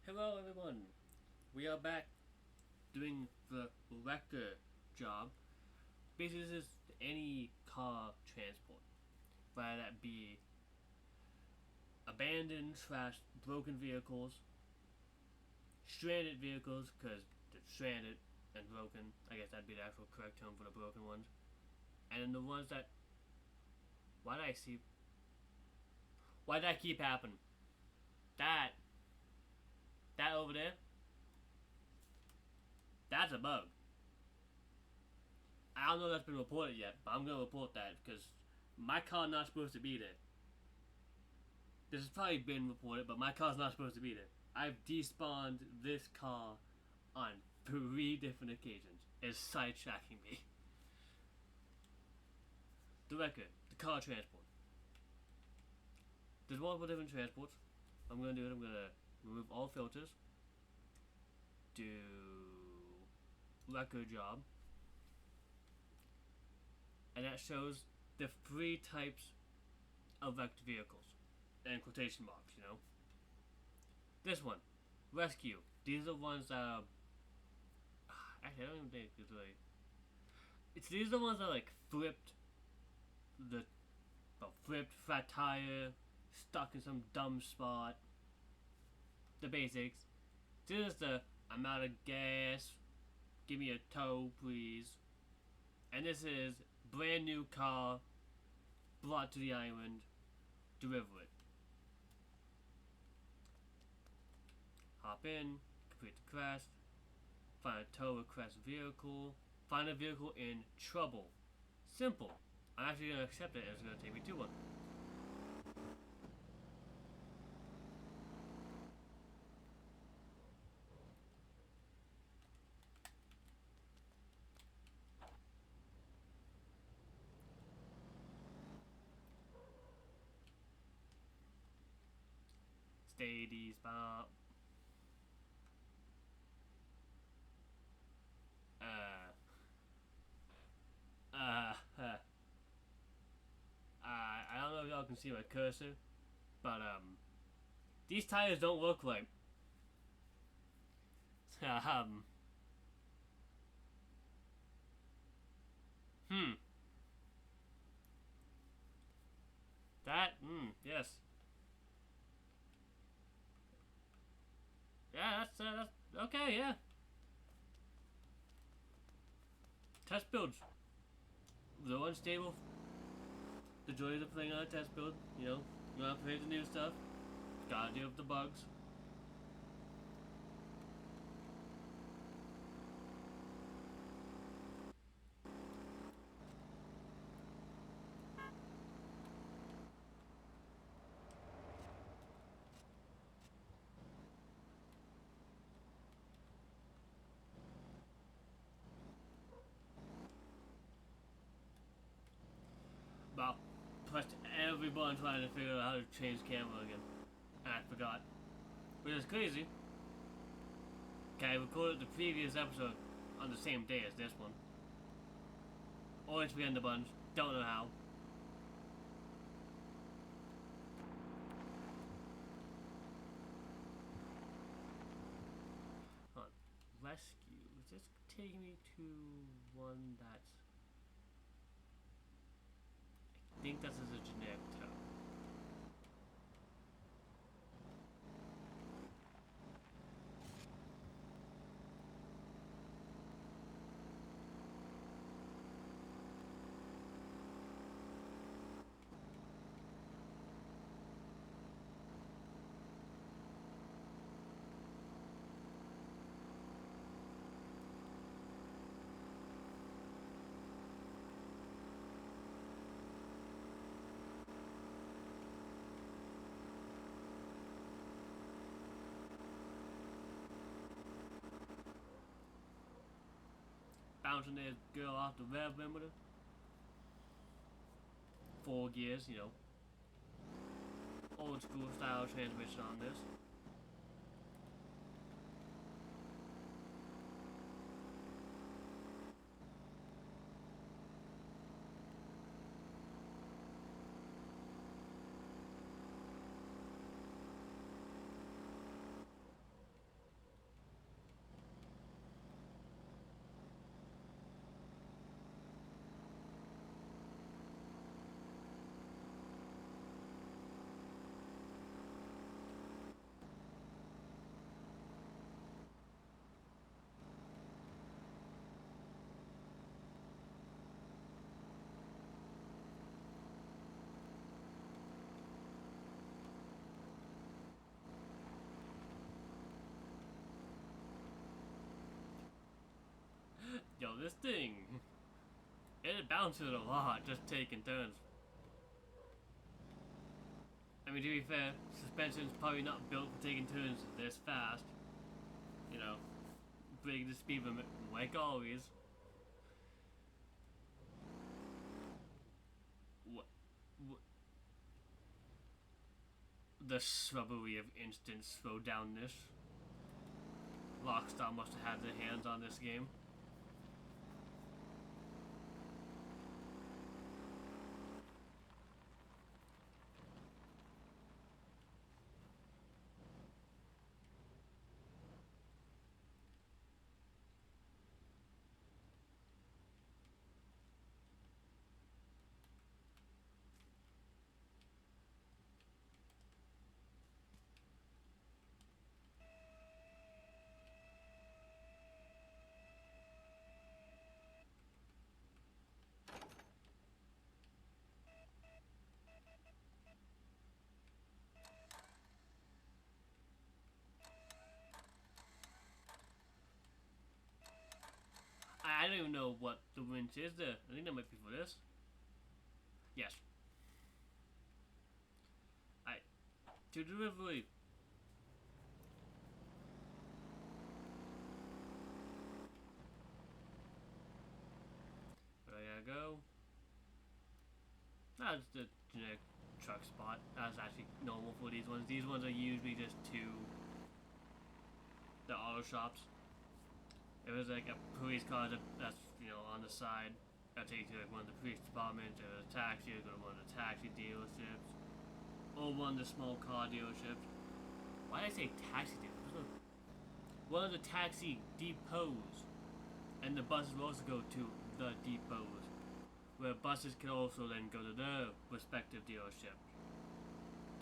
Hello everyone, we are back doing the wrecker job. Basically this is any car transport, whether that be abandoned slash broken vehicles, stranded vehicles because they're stranded and broken. I guess that'd be the actual correct term for the broken ones. And then the ones that, why did I see, why did that keep happening? That, that over there, that's a bug. I don't know if that's been reported yet, but I'm gonna report that because my car's not supposed to be there. This has probably been reported, but my car's not supposed to be there. I've despawned this car on 3 different occasions. It's sidetracking me. The record, the car transport. There's multiple different transports. I'm gonna do it. I'm gonna remove all filters. Do record job. And that shows the 3 types of wrecked vehicles. And quotation marks, you know. This one, rescue. These are the ones that actually I don't even think it's like these are the ones that like flipped the flipped flat tire, stuck in some dumb spot. The basics. This is the I'm out of gas, give me a tow please. And this is brand new car, brought to the island, deliver it. Hop in, complete the quest, find a tow request vehicle, find a vehicle in trouble. Simple. I'm actually going to accept it and it's going to take me to one. Steady spot. I don't know if y'all can see my cursor, but these tires don't look right. Hmm. Yes. Yeah, that's okay. Yeah. Test builds. Though unstable, the joys of playing on a test build. You know, you want to play the new stuff. Gotta deal with the bugs. About pressed every button trying to figure out how to change camera again. And I forgot. Which is crazy. Okay, I recorded the previous episode on the same day as this one. Always forgetting the buttons. Don't know how. Hold on. Rescue. Is this taking me to one that's... I think this is a generic tow. Bouncing this girl off the rev limiter. 4 gears, you know. Old school style transmission on this. this thing, it bounces a lot just taking turns. I mean, to be fair, suspension's probably not built for taking turns this fast. You know, breaking the speed limit like always. What? The shrubbery of instant slowdownness. Rockstar must have had their hands on this game. I don't even know what the winch is there. I think that might be for this. Yes. Alright. To delivery. Where I gotta go? That's the generic truck spot. That's actually normal for these ones. These ones are usually just to the auto shops. If there's like a police car that's, you know, on the side, that'll take you to like one of the police departments, or a taxi, or go to one of the taxi dealerships, or one of the small car dealerships. Why did I say taxi dealerships? One of the taxi depots, and the buses will also go to the depots, where buses can also then go to their respective dealerships.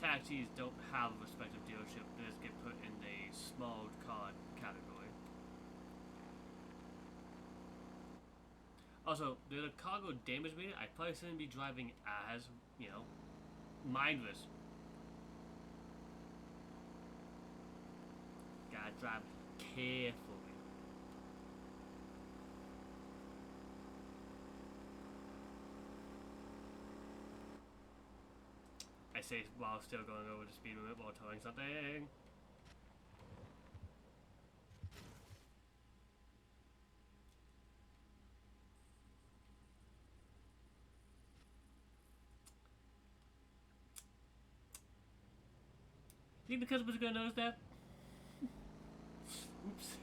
Taxis don't have a respective dealership, they just get put in the small car category. Also, there's a cargo damage meter. I probably shouldn't be driving as, you know, mindless. Gotta drive carefully. I say while still going over the speed limit while towing something. Think the customer's gonna notice that? Oops.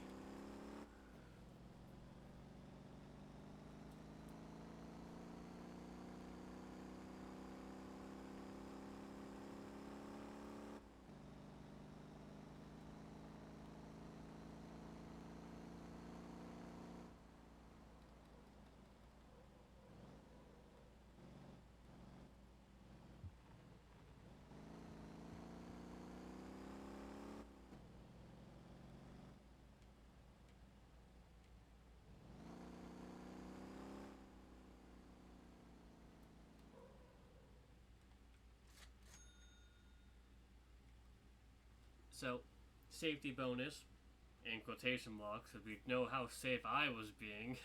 So, safety bonus, in quotation marks, if we know how safe I was being.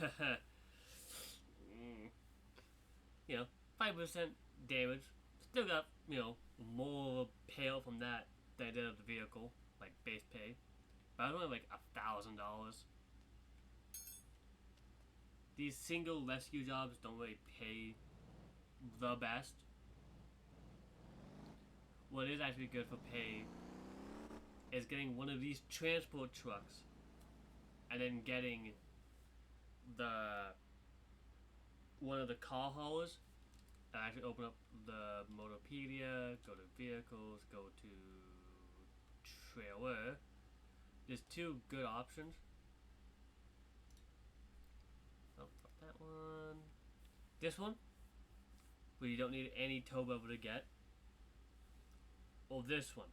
You know, 5% damage. Still got, you know, more payout from that than I did of the vehicle, like base pay. But I was only like $1,000. These single rescue jobs don't really pay the best. What is actually good for pay is getting one of these transport trucks and then getting one of the car haulers. I actually open up the Motopedia, go to vehicles, go to trailer. There's two good options. Oh, fuck that one. This one, where you don't need any tow lever to get. Or this one.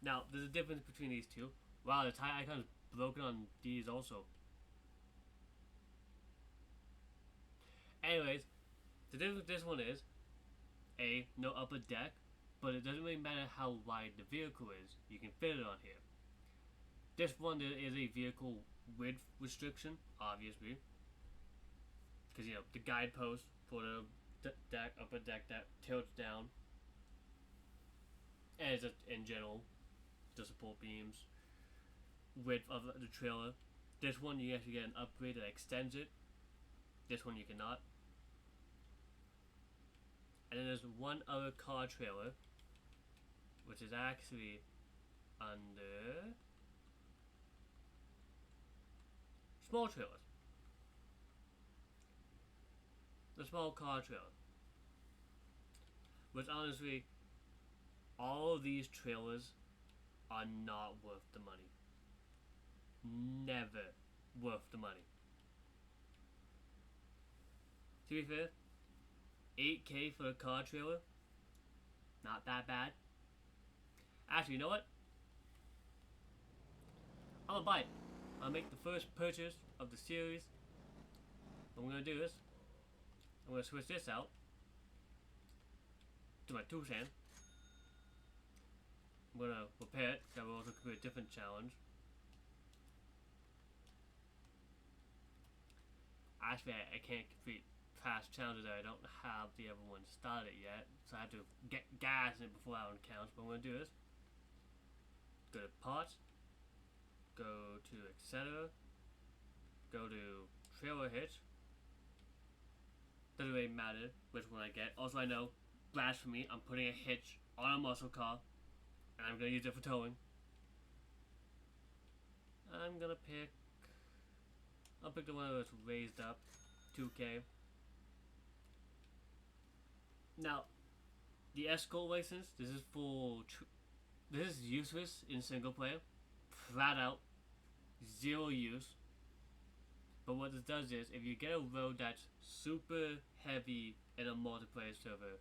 Now, there's a difference between these two. Wow, the tire icon is broken on these also. Anyways, the difference with this one is, A, no upper deck, but it doesn't really matter how wide the vehicle is. You can fit it on here. This one is a vehicle width restriction, obviously, because you know the guidepost for the deck, upper deck that tilts down, and just in general, the support beams, width of the trailer. This one you actually get an upgrade that extends it. This one you cannot. And then there's one other car trailer, which is actually under small trailers. The small car trailer. Which honestly, all of these trailers are not worth the money. Never worth the money. To be fair, $8K for a car trailer, not that bad. Actually, you know what? I'm gonna buy it. I'll make the first purchase of the series. What I'm gonna do is, I'm gonna switch this out to my 2 cent. I'm gonna repair it. That will also be a different challenge. Actually, I can't complete past challenges that I don't have the other one started yet, so I have to get gas in it before that one counts. But I'm gonna do is go to parts, go to etc., go to trailer hitch. Doesn't really matter which one I get. Also, I know, blasphemy, I'm putting a hitch on a muscle car, and I'm gonna use it for towing. I'm gonna pick. I'll pick the one that's raised up, 2K. Now, the escort license. This is for. This is useless in single player, flat out, zero use. But what this does is, if you get a road that's super heavy in a multiplayer server,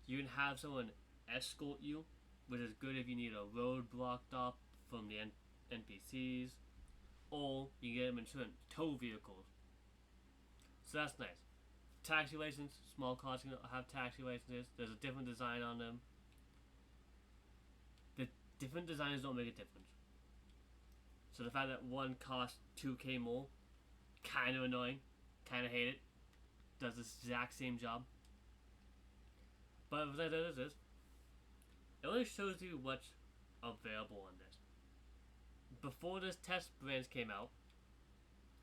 you can have someone escort you, which is good if you need a road blocked off from the NPCs, or you get them in certain tow vehicles. So that's nice. Taxi license, small cars can have taxi licenses. There's a different design on them. The different designs don't make a difference. So the fact that one costs 2K more, kind of annoying, kind of hate it. Does the exact same job. But what that does is, it only shows you what's available on this. Before this test branch came out,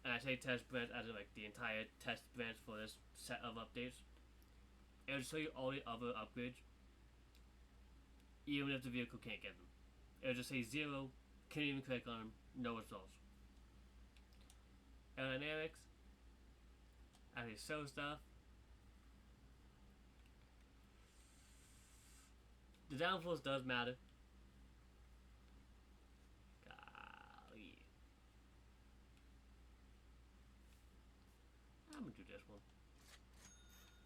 and I say test branch as in like the entire test branch for this set of updates, it would show you all the other upgrades, even if the vehicle can't get them. It would just say 0, can't even click on them, no results. Aerodynamics, actually show stuff. The downforce does matter. Golly. I'm gonna do this one.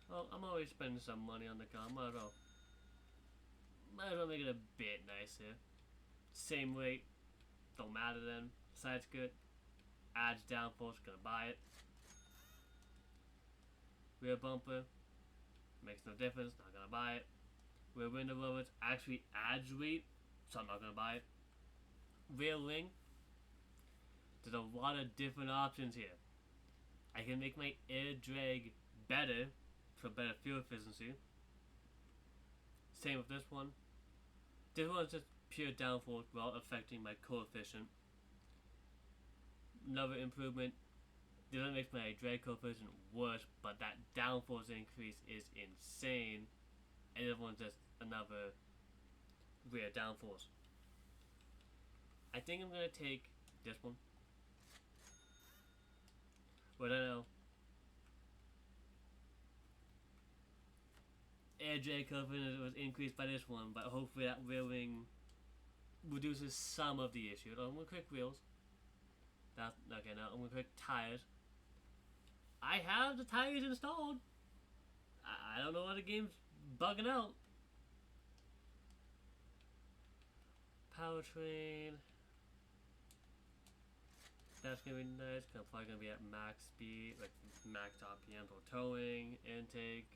Well, I'm always spending some money on the car. Might as well make it a bit nicer. Same weight, don't matter then. Side's good. Adds downforce, gonna buy it. Rear bumper, makes no difference, not gonna buy it. Rear window lowers actually adds weight, so I'm not gonna buy it. Rear wing, there's a lot of different options here. I can make my air drag better for better fuel efficiency. Same with this one. This one's just pure downforce while affecting my coefficient. Another improvement, this one makes my drag coefficient worse, but that downforce increase is insane. And this one's just another rear downforce. I think I'm gonna take this one. But I don't know. Air drag coefficient was increased by this one, but hopefully that rear wing reduces some of the issue. I'm gonna click wheels. That's okay. Now I'm gonna click tires. I have the tires installed. I don't know why the game's bugging out. Powertrain. That's gonna be nice. I'm probably gonna be at max speed, like max RPM for towing, intake.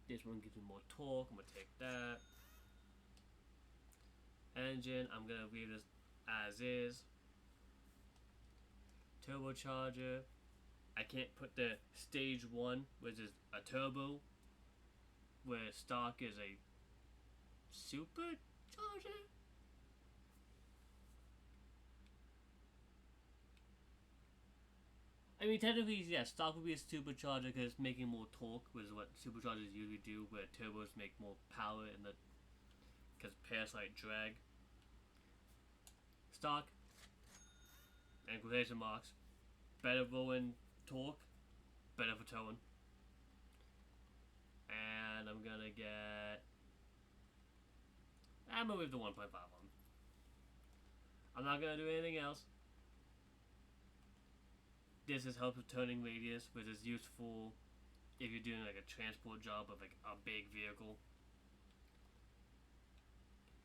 This one gives me more torque. I'm gonna take that. And engine, I'm gonna leave this as is. Turbocharger, I can't put the stage 1, which is a turbo, where stock is a supercharger. I mean, technically, yeah, stock would be a supercharger because it's making more torque, which is what superchargers usually do, where turbos make more power in the because parasite drag. Stock, and quotation marks, better rolling torque, better for towing. And I'm gonna get. I'm gonna leave the 1.5 on. I'm not gonna do anything else. This is helps with turning radius, which is useful if you're doing like a transport job of like a big vehicle.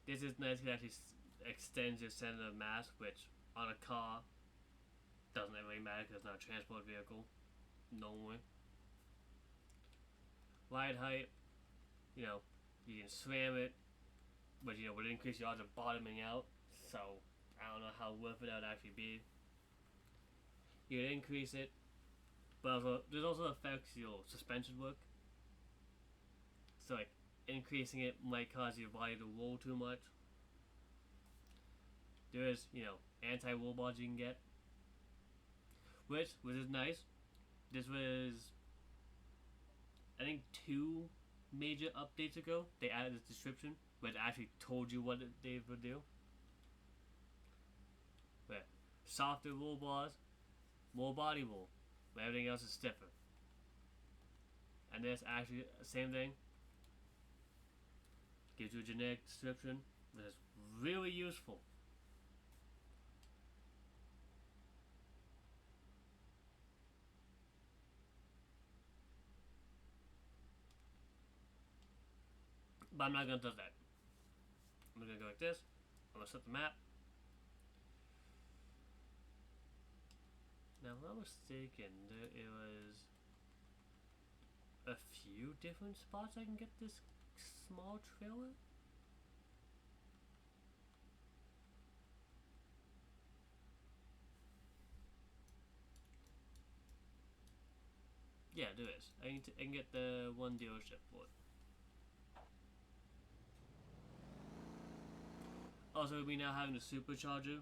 This is nice because it actually extends your center of mass, which on a car doesn't really matter because it's not a transport vehicle normally. Ride height, you can slam it, but would increase your odds of bottoming out. So I don't know how worth it that would actually be. You can increase it, but also this also affects your suspension work. So like increasing it might cause your body to roll too much. There is anti-roll bars you can get, which is nice. This was I think 2 major updates ago. They added this description, which actually told you what they would do. But softer roll bars, more body roll, but everything else is stiffer. And this actually same thing. Gives you a generic description, but it's really useful. But I'm not gonna touch that. I'm gonna go like this. I'm gonna set the map. Now, if I'm not mistaken, there was a few different spots I can get this small trailer. Yeah, there is. I can get the one dealership for it. Also, we now having the supercharger.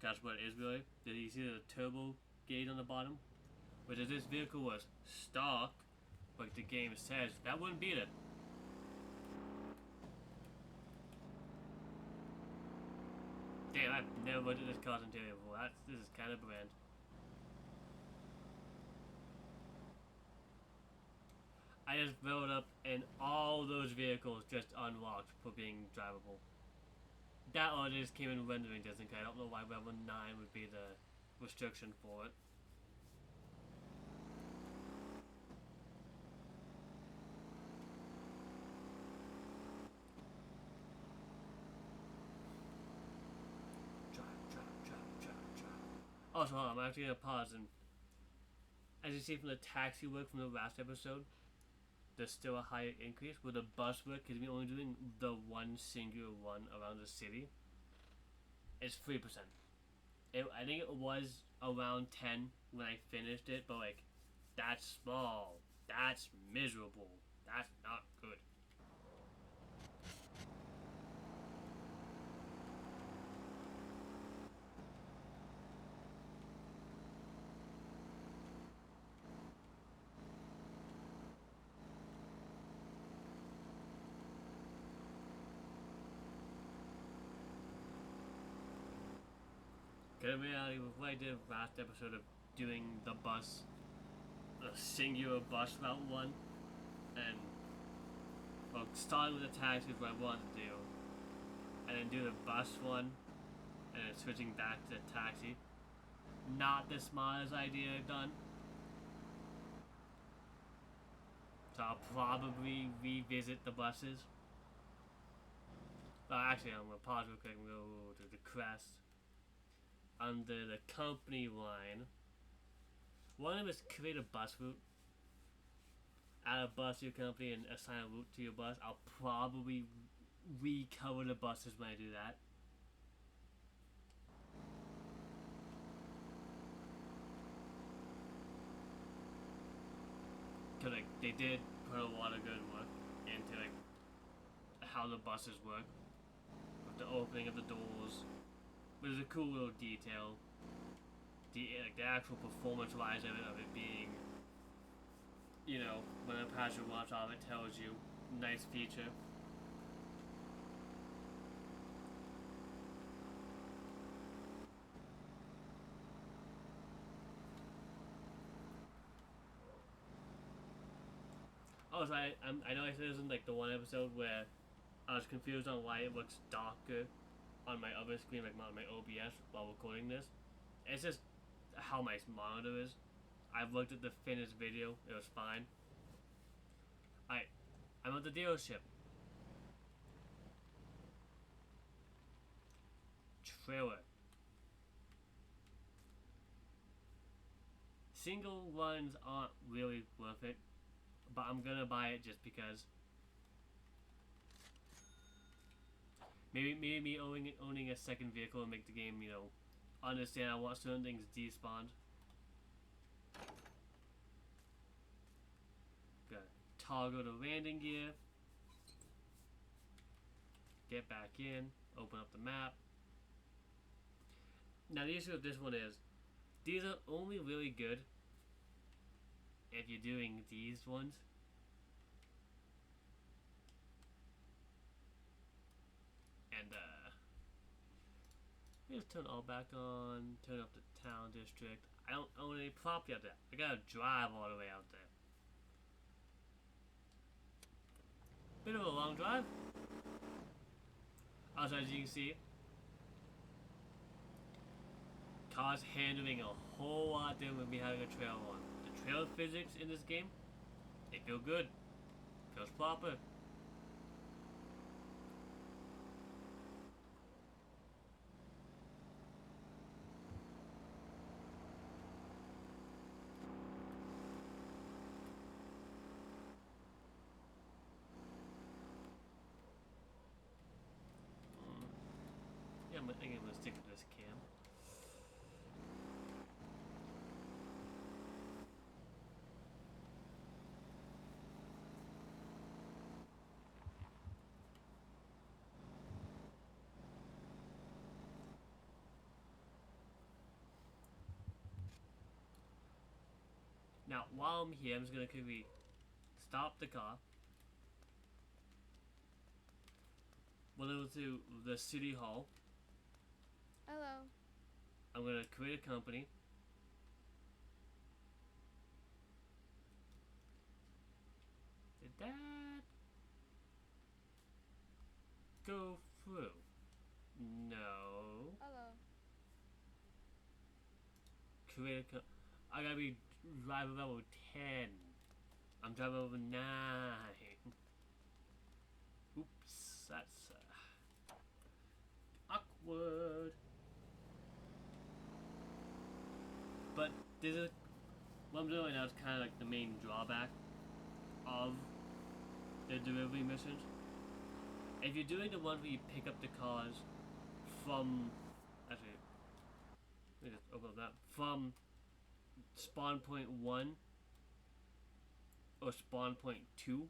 That's what it is really. Did you see the turbo gauge on the bottom? Which if this vehicle was stock, like the game says, that wouldn't beat it. Damn, I've never looked at this car's interior before. This is kind of bland. I just filled up and all those vehicles just unlocked for being drivable. That or just came in rendering distance. I don't know why level 9 would be the restriction for it. Drive. Also, I'm actually gonna pause and as you see from the taxi work from the last episode, there's still a higher increase with the bus work because we're only doing the one singular one around the city. It's 3%. I think it was around 10 when I finished it, but like, that's small. That's miserable. That's not good. Because in reality, with what I did last episode of doing the bus, the singular bus route one, and well, starting with the taxi is what I wanted to do, and then do the bus one, and then switching back to the taxi. Not the smartest idea I've done. So I'll probably revisit the buses. Actually, I'm gonna pause real quick and go to the crest. Under the company line, one of them is create a bus route. Add a bus to your company and assign a route to your bus. I'll probably recover the buses when I do that. Cause like they did put a lot of good work into like how the buses work, with the opening of the doors. But it's a cool little detail. The actual performance wise of it being, you know, when a passenger walks off, it tells you, nice feature. Oh, so I know I said this in like the one episode where I was confused on why it looks darker on my other screen, like on my OBS, while recording this. It's just how my monitor is. I've looked at the finished video, it was fine. I'm at the dealership. Trailer. Single ones aren't really worth it, but I'm gonna buy it just because. Maybe me owning a second vehicle and make the game, you know, understand I want certain things despawned. Gotta toggle the landing gear. Get back in. Open up the map. Now the issue with this one is, these are only really good if you're doing these ones. And just turn all back on, turn up the town district. I don't own any property out there. I gotta drive all the way out there. Bit of a long drive. Also, as you can see, cars handling a whole lot different than me having a trail on. The trail physics in this game, they feel good. Feels proper. Yeah, I think I'm gonna stick with this cam. Now, while I'm here, I'm just gonna quickly stop the car. We'll go to the city hall. Hello. I'm gonna create a company. Did that go through? No. Hello. Create a I gotta be driver level 10. I'm driver level 9. Oops, that's awkward. But this is what I'm doing right now is kind of like the main drawback of the delivery missions. If you're doing the one where you pick up the cars from, actually, let me just open up that, from spawn point 1 or spawn point 2,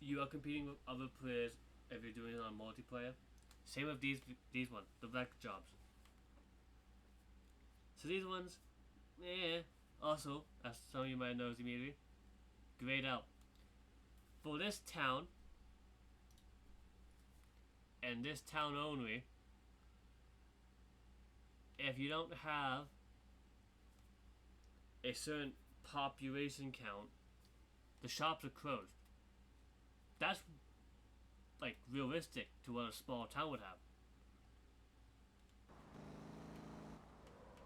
you are competing with other players if you're doing it on multiplayer. Same with these ones, the black jobs. So these ones, also, as some of you might know immediately, grayed out. For this town, and this town only, if you don't have a certain population count, the shops are closed. That's like realistic to what a small town would have.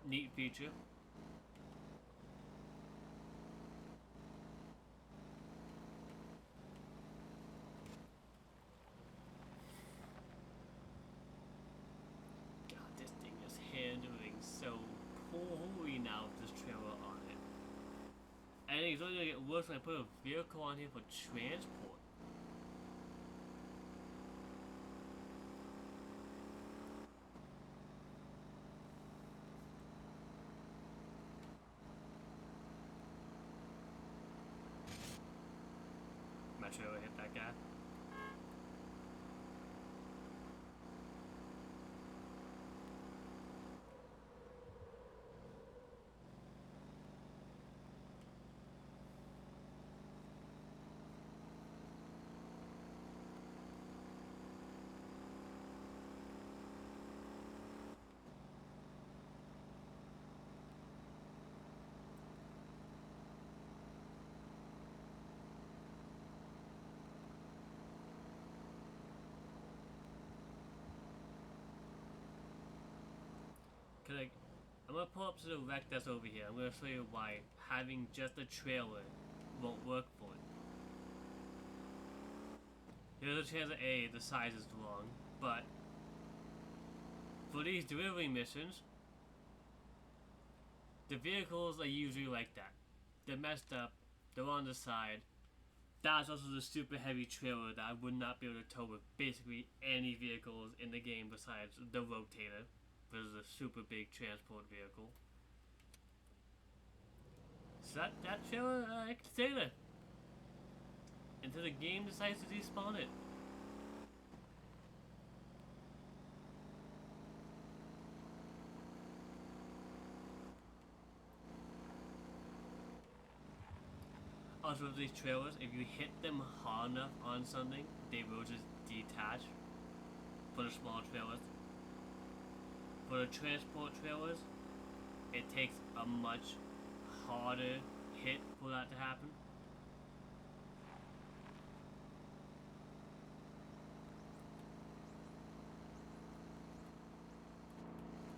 Neat feature. God, this thing is handling so poorly now with this trailer on it. And it's only gonna get worse when I put a vehicle on here for transport. that trailer hit that guy. I'm gonna pull up to the wreck that's over here. I'm gonna show you why having just a trailer won't work for it. There's a chance that A, the size is wrong, but for these delivery missions, the vehicles are usually like that. They're messed up, they're on the side. That's also the super heavy trailer that I would not be able to tow with basically any vehicles in the game besides the rotator. This is a super big transport vehicle. So that trailer, I can stay there until the game decides to despawn it. Also with these trailers, if you hit them hard enough on something, they will just detach for the small trailers. For the transport trailers, it takes a much harder hit for that to happen.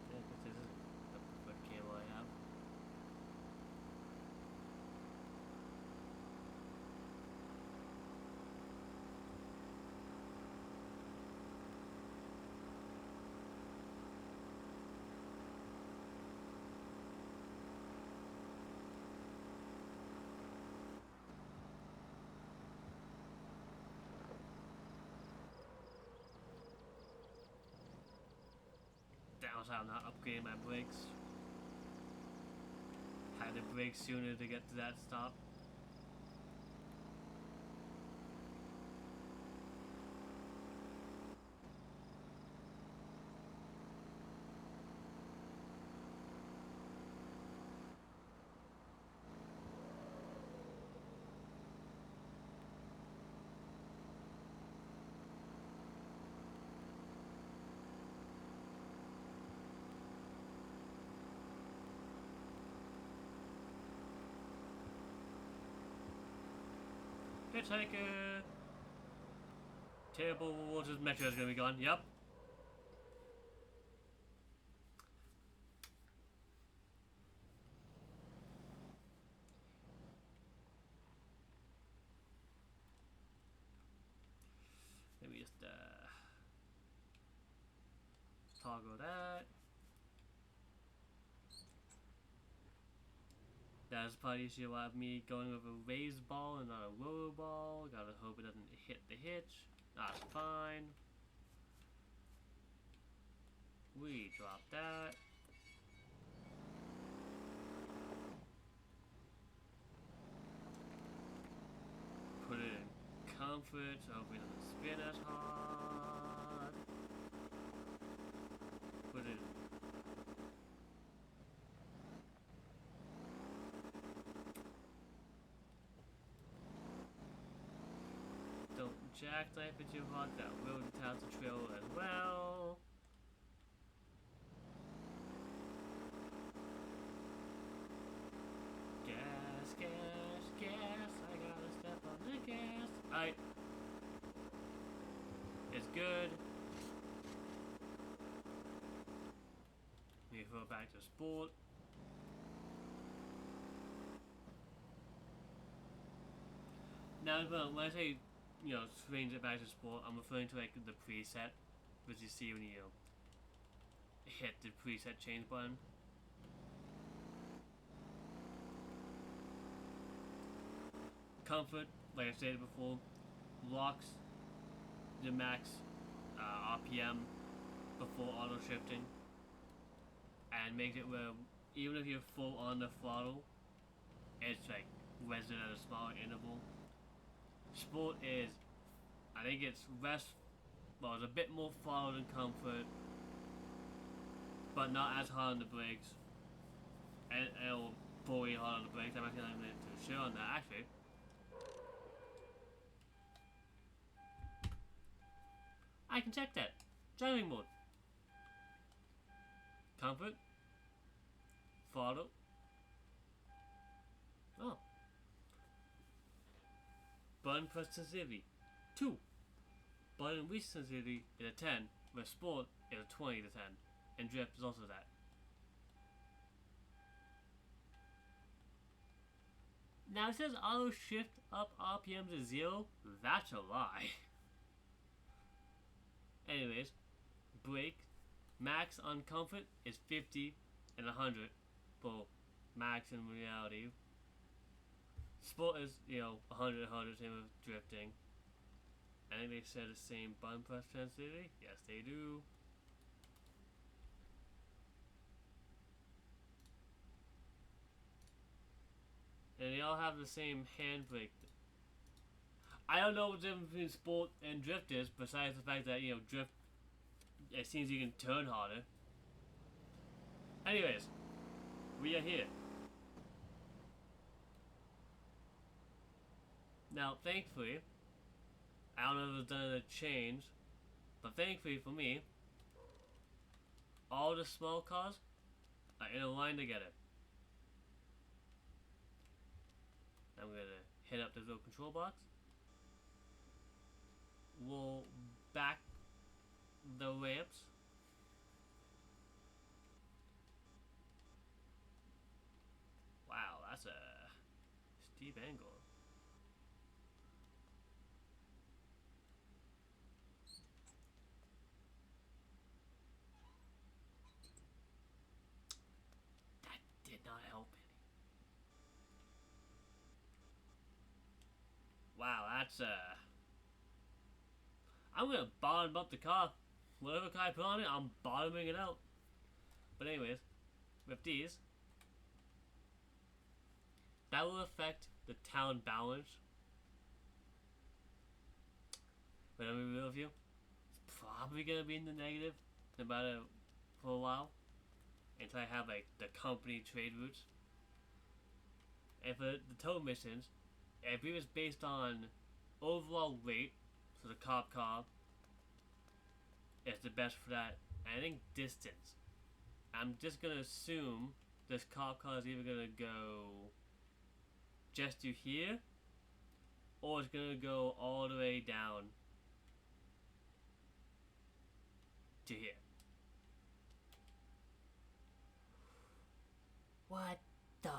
Yeah, because this is the preferred camo I have. Downside, I'm not upgrading my brakes. Had to brake sooner to get to that stop. Hitchhiker! Terrible Waters Metro is gonna be gone, yep. Let me just toggle that. That's probably the issue of me going with a raised ball and not a roller ball. Gotta hope it doesn't hit the hitch. That's fine. We drop that. Put it in comfort so hopefully it doesn't spin as hard. Put it in. Jackknife it too hard, that will detach the trailer as well. Gas, gas, gas, I gotta step on the gas. Alright. It's good. Let me throw it back to sport. Now, when I say change it back to sport, I'm referring to like the preset, which you see when you hit the preset change button. Comfort, like I stated before, locks the max RPM before auto shifting, and makes it where even if you're full on the throttle, it's like rested at a smaller interval. Sport is, I think it's rest. Well, it's a bit more throttle than comfort, but not as hard on the brakes. And it'll fully hard on the brakes. I'm actually not even too sure on that actually. I can check that. Driving mode. Comfort. Throttle. Oh. Button press sensitivity. 2. Button reach sensitivity is a 10, where sport is a 20 to 10. And drift is also that. Now it says auto shift up RPM to 0. That's a lie. Anyways, brake max on comfort is 50 and 100 for max in reality. Sport is, 100, same with drifting. I think they said the same button press sensitivity. Yes, they do. And they all have the same handbrake. I don't know what the difference between sport and drift is, besides the fact that, drift, it seems you can turn harder. Anyways, we are here. Now, thankfully, I don't know if it's done a change, but thankfully for me, all the small cars are in a line together. I'm gonna hit up this little control box. We'll back the ramps. Wow, that's a steep angle. That did not help any. Wow, that's I'm gonna bottom up the car. Whatever car I put on it, I'm bottoming it out. But anyways, with these, that will affect the town balance. But I'm gonna be real with you, it's probably gonna be in the negative for a while. Until I have like the company trade routes. And for the tow missions, if it was based on overall weight, so the cop car is the best for that. And I think distance. I'm just gonna assume this cop car is either gonna go just to here, or it's gonna go all the way down to here. What the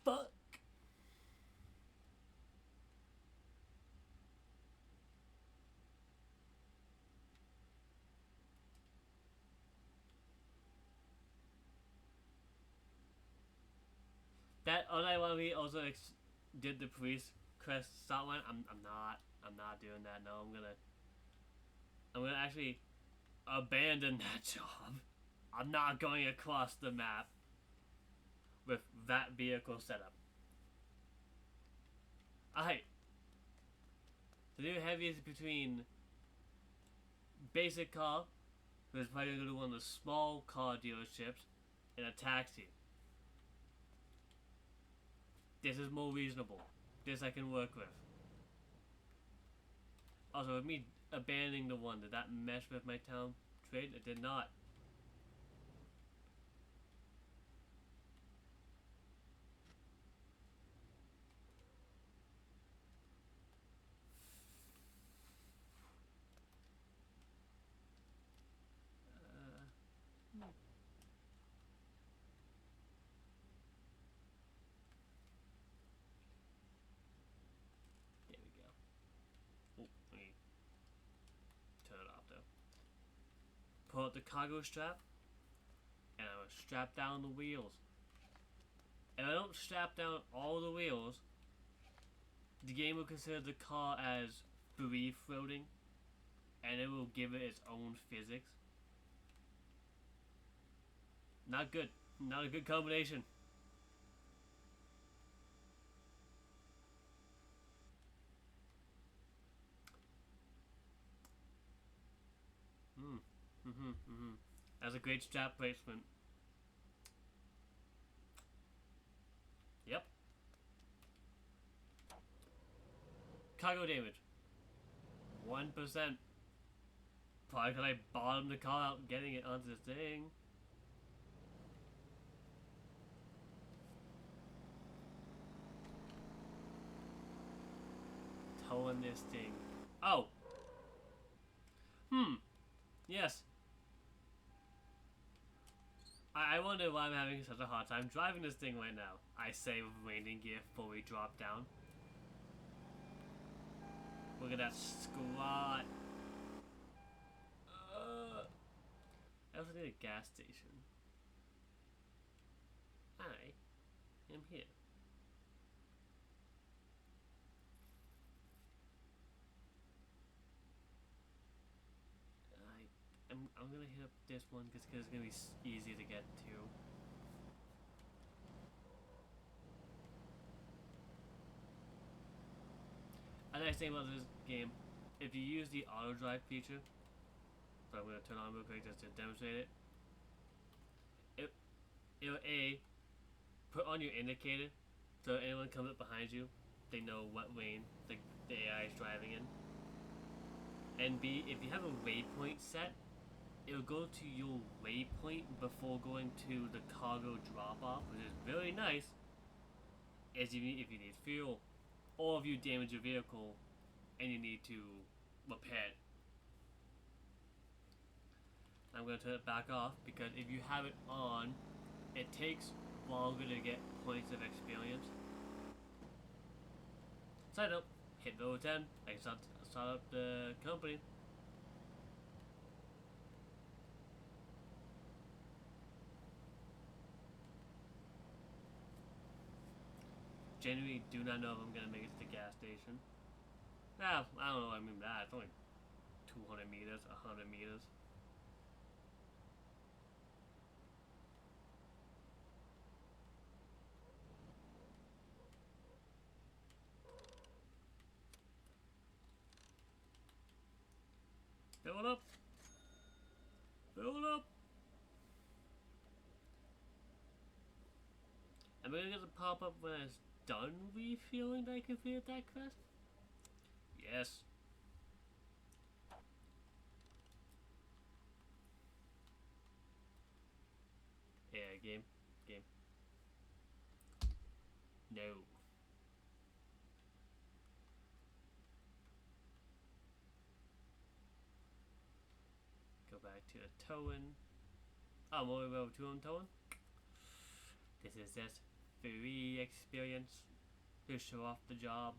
fuck? That unironically also did the police crest stop line. I'm not doing that. No, I'm gonna actually abandon that job. I'm not going across the map with that vehicle setup. Alright. The new heavy is between basic car, who's probably gonna go to one of the small car dealerships, and a taxi. This is more reasonable. This I can work with. Also, with me abandoning the one, did that mesh with my town trade? It did not. There we go. Oh, let me turn it off though. Pull out the cargo strap, and I'm gonna strap down the wheels. If I don't strap down all the wheels, the game will consider the car as free floating, and it will give it its own physics. Not good. Not a good combination. That's a great strap placement. Yep. Cargo damage. 1%. Probably because I bottomed the car out getting it onto the thing. Towing this thing. Oh! Yes. I wonder why I'm having such a hard time driving this thing right now. I say with landing gear fully dropped down. Look at that squat. I also need a gas station. I am here. I'm gonna hit up this one because it's gonna be easy to get to. A nice thing about this game, if you use the auto drive feature, so I'm gonna turn on real quick just to demonstrate it. It'll A, put on your indicator, so anyone comes up behind you, they know what lane the AI is driving in. And B, if you have a waypoint set, it'll go to your waypoint before going to the cargo drop-off, which is really nice. If you need fuel, or if you damage your vehicle and you need to repair it. I'm going to turn it back off because if you have it on, it takes longer to get points of experience. Side note, hit level 10, I can start up the company. Genuinely do not know if I'm going to make it to the gas station. Nah, I don't know what I mean by that. It's only 200 meters, 100 meters. Fill it up. Fill it up. Am I gonna get the pop up when it's done refueling that I completed that quest? Yes. Yeah, game. No. Go back to the towing. Oh, I'm only level 2 on towing? This is just free experience to show off the job.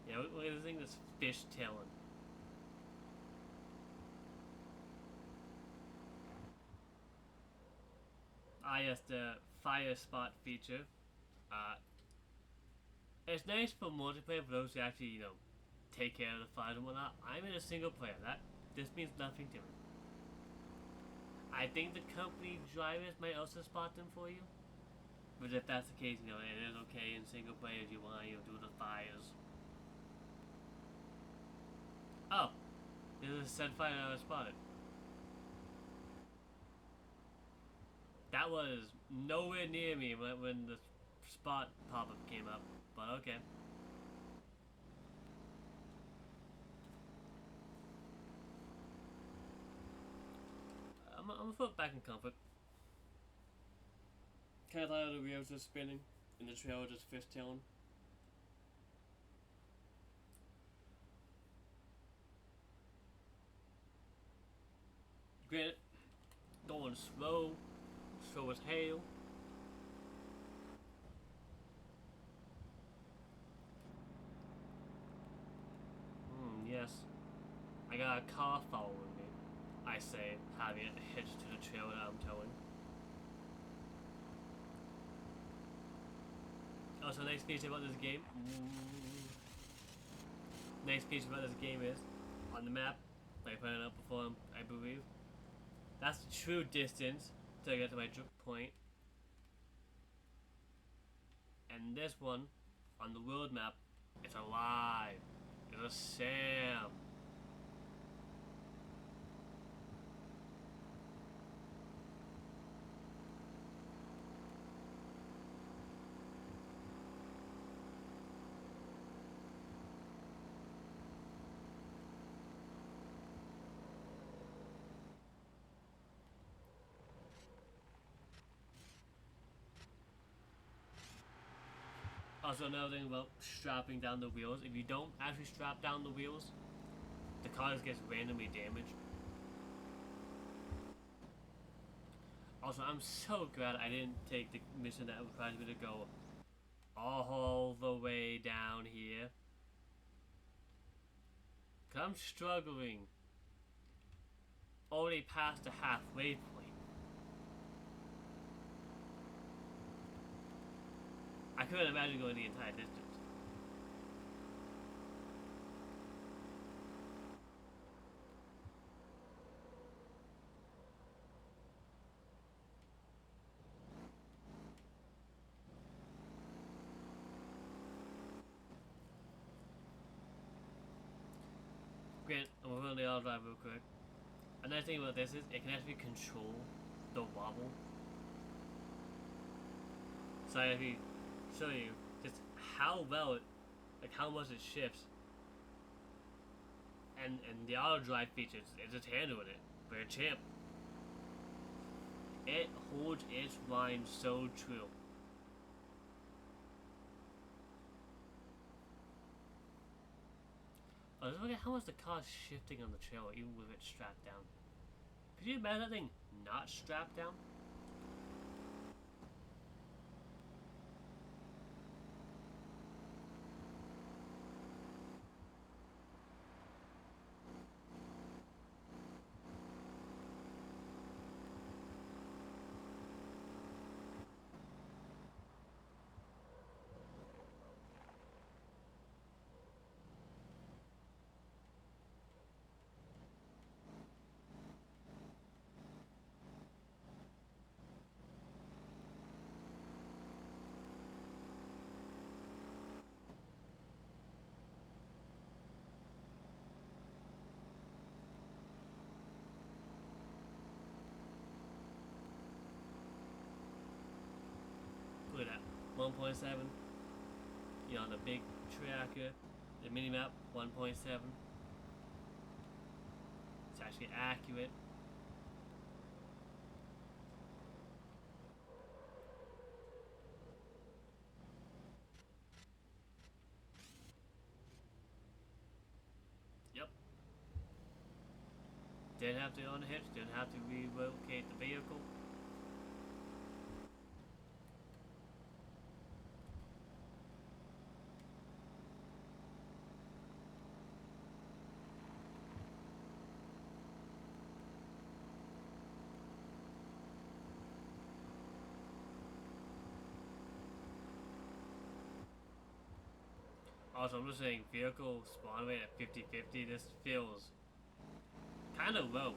Yeah, look at this thing that's fishtailing. Yes, the fire spot feature. It's nice for multiplayer for those who actually, take care of the fires and whatnot. I'm in a single player. This means nothing to me. I think the company drivers might also spot them for you. But if that's the case, it is okay in single player if you want to do the fires. Oh, there's a said fire I spotted. That was nowhere near me when the spot pop-up came up, but okay. I'm gonna put it back in comfort. Kinda tired of the wheels just spinning and the trailer just fishtailing. Granted, going slow as hail. Yes. I got a car following me. I say, having it hitched to the trailer that I'm towing. Also, next feature about this game. Next feature about this game is on the map. I put it up before, I believe. That's the true distance to get to my point. And this one, on the world map, it's alive. It's a Sam. Also, another thing about strapping down the wheels, if you don't actually strap down the wheels, the car just gets randomly damaged. Also, I'm so glad I didn't take the mission that requires me to go all the way down here. Cause I'm struggling. Already past the halfway point. I couldn't imagine going the entire distance. Grant, I'm going to the auto drive real quick. Another thing about this is it can actually control the wobble. So I actually show you just how well it, like how much it shifts. And the auto drive features, it just handled it. But a champ. It holds its line so true. Oh, just look at how much the car's shifting on the trail even with it strapped down. Could you imagine that thing not strapped down? Look at that, 1.7. You know, on the big tracker, the mini map, 1.7. It's actually accurate. Yep. Didn't have to unhitch, didn't have to relocate the vehicle. Also, I'm just saying, vehicle spawn rate at 50-50, this feels kind of low.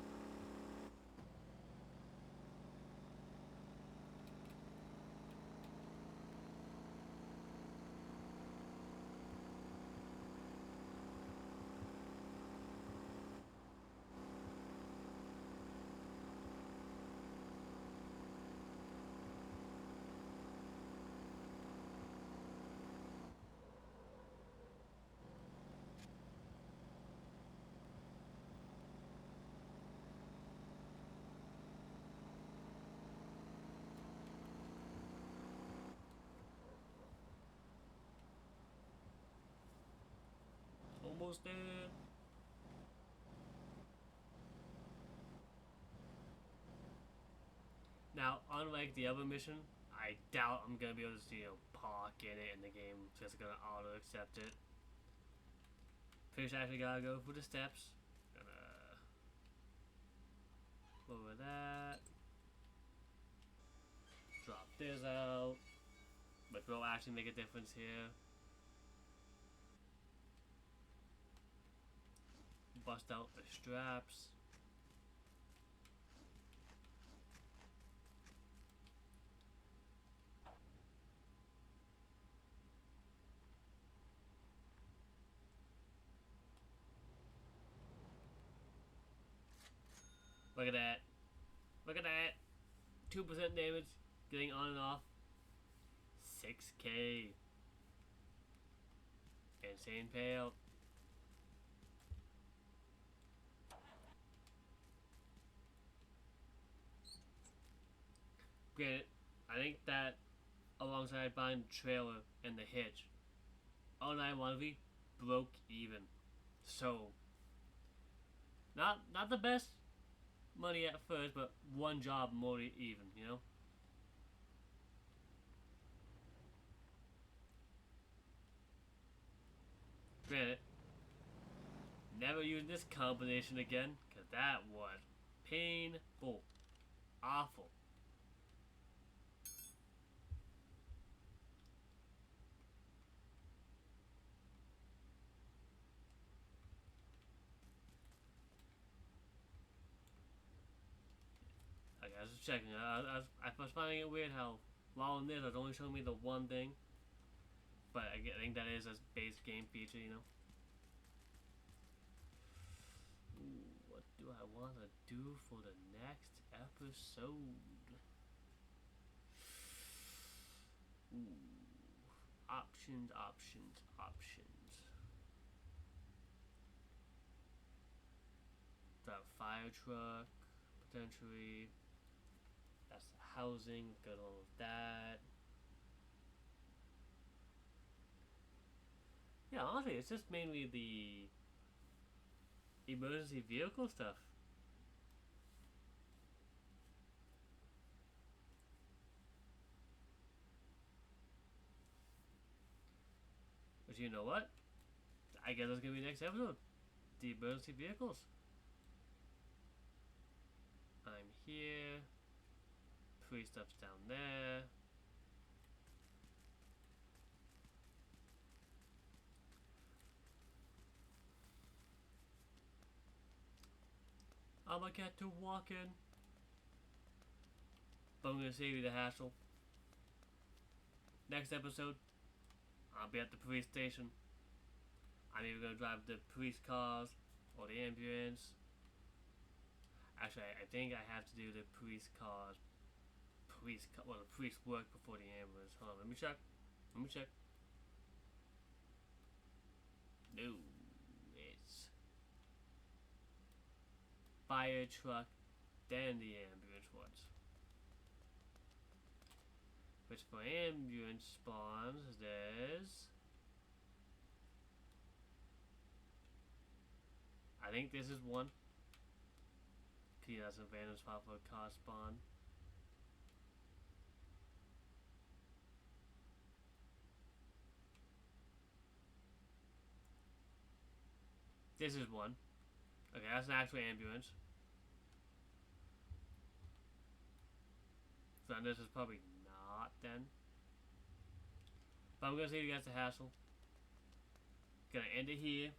Almost there. Now, unlike the other mission, I doubt I'm gonna be able to, park in it in the game. So it's gonna auto accept it. First, I actually gotta go through the steps. Gonna lower that. Drop this out. But will actually make a difference here. Bust out the straps. Look at that. Look at that. 2% damage. Getting on and off. 6k. Insane payout. Granted, I think that alongside buying the trailer and the hitch, 09 broke even. So, not the best money at first, but one job more even, you know? Granted, never use this combination again, because that was painful. Awful. Okay, I was just checking. I was finding it weird how while in this, it's only showing me the one thing. But I think that is a base game feature, you know? Ooh, what do I want to do for the next episode? Ooh. Options. Drive a fire truck, potentially. That's the housing, good on with that. Yeah, honestly, it's just mainly the emergency vehicle stuff. But you know what? I guess that's gonna be next episode. The emergency vehicles. I'm here. Free stuff's down there. I'ma get to walking. But I'm gonna save you the hassle. Next episode, I'll be at the police station. I'm either gonna drive the police cars or the ambulance. Actually, I think I have to do the police cars. Well, the police work before the ambulance. Hold on, let me check. No, it's fire truck, then the ambulance ones. Which for ambulance spawns, there's... I think this is one. Okay, that's a random spot for a car spawn. This is one. Okay, that's an actual ambulance. So this is probably not then. But I'm gonna save you guys the hassle. Gonna end it here.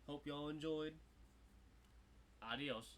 Hope y'all enjoyed. Adios.